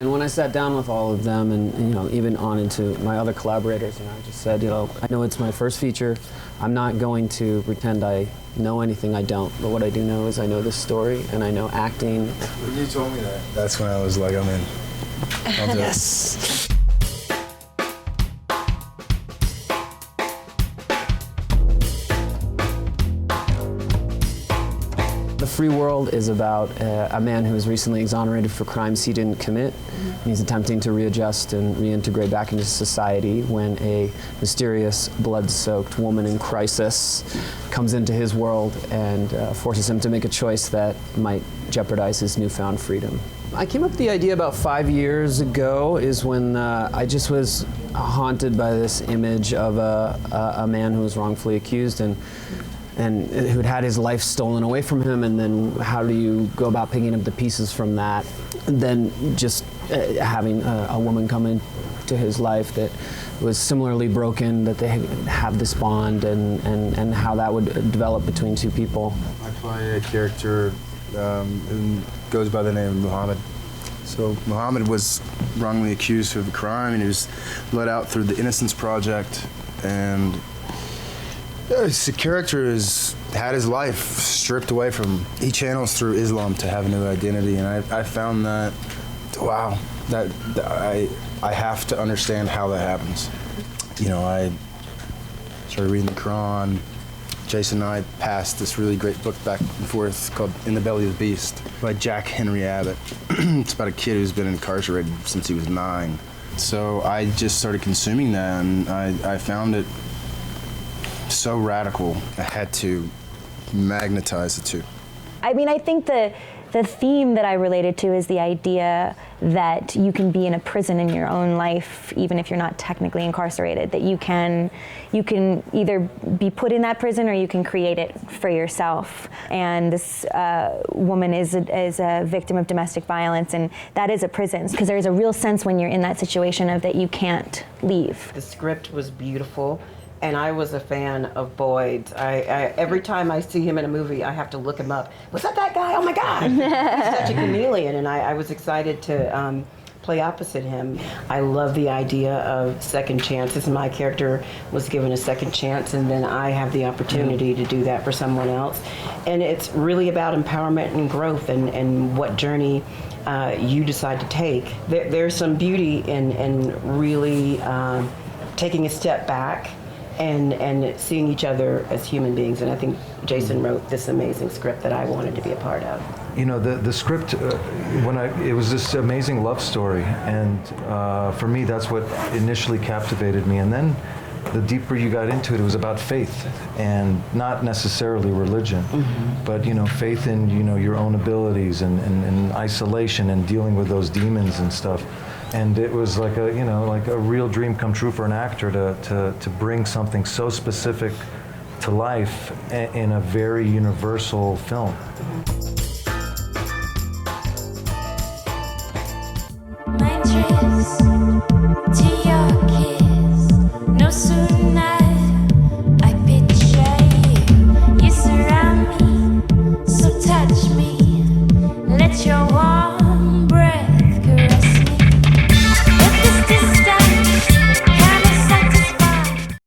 And when I sat down with all of them and even on into my other collaborators, I just said, I know it's my first feature. I'm not going to pretend I know anything I don't, but what I do know is I know this story and I know acting. When you told me that, that's when I was like, I'm in. I'll do Yes. The Free World is about a man who was recently exonerated for crimes he didn't commit. He's attempting to readjust and reintegrate back into society when a mysterious, blood-soaked woman in crisis comes into his world and forces him to make a choice that might jeopardize his newfound freedom. I came up with the idea about 5 years ago, is when I just was haunted by this image of a man who was wrongfully accused and who'd had his life stolen away from him, and then how do you go about picking up the pieces from that? And then just having a woman come into his life that was similarly broken, that they have this bond, and how that would develop between two people. I play a character who goes by the name of Muhammad. So Muhammad was wrongly accused of a crime, and he was let out through the Innocence Project, and the character had his life stripped away from him. He channels through Islam to have a new identity, and I found that, wow, that I have to understand how that happens. I started reading the Quran. Jason and I passed this really great book back and forth called In the Belly of the Beast by Jack Henry Abbott. It's about a kid who's been incarcerated since he was 9. So I just started consuming that, and I found it so radical. I had to magnetize the two. I mean, I think the theme that I related to is the idea that you can be in a prison in your own life, even if you're not technically incarcerated, that you can either be put in that prison or you can create it for yourself. And this woman is a victim of domestic violence, and that is a prison, because there's a real sense when you're in that situation of that you can't leave. The script was beautiful. And I was a fan of Boyd's. Every time I see him in a movie, I have to look him up. Was that guy? Oh my God! He's such a chameleon, and I was excited to play opposite him. I love the idea of second chances. My character was given a second chance, and then I have the opportunity to do that for someone else. And it's really about empowerment and growth, and what journey you decide to take. There's some beauty in really taking a step back and seeing each other as human beings. And I think Jason wrote this amazing script that I wanted to be a part of. The script, it was this amazing love story, and for me, that's what initially captivated me. And then the deeper you got into it, it was about faith, and not necessarily religion, but faith in your own abilities, and isolation, and dealing with those demons and stuff. And it was like a real dream come true for an actor to bring something so specific to life in a very universal film. My trips to your kiss, no sooner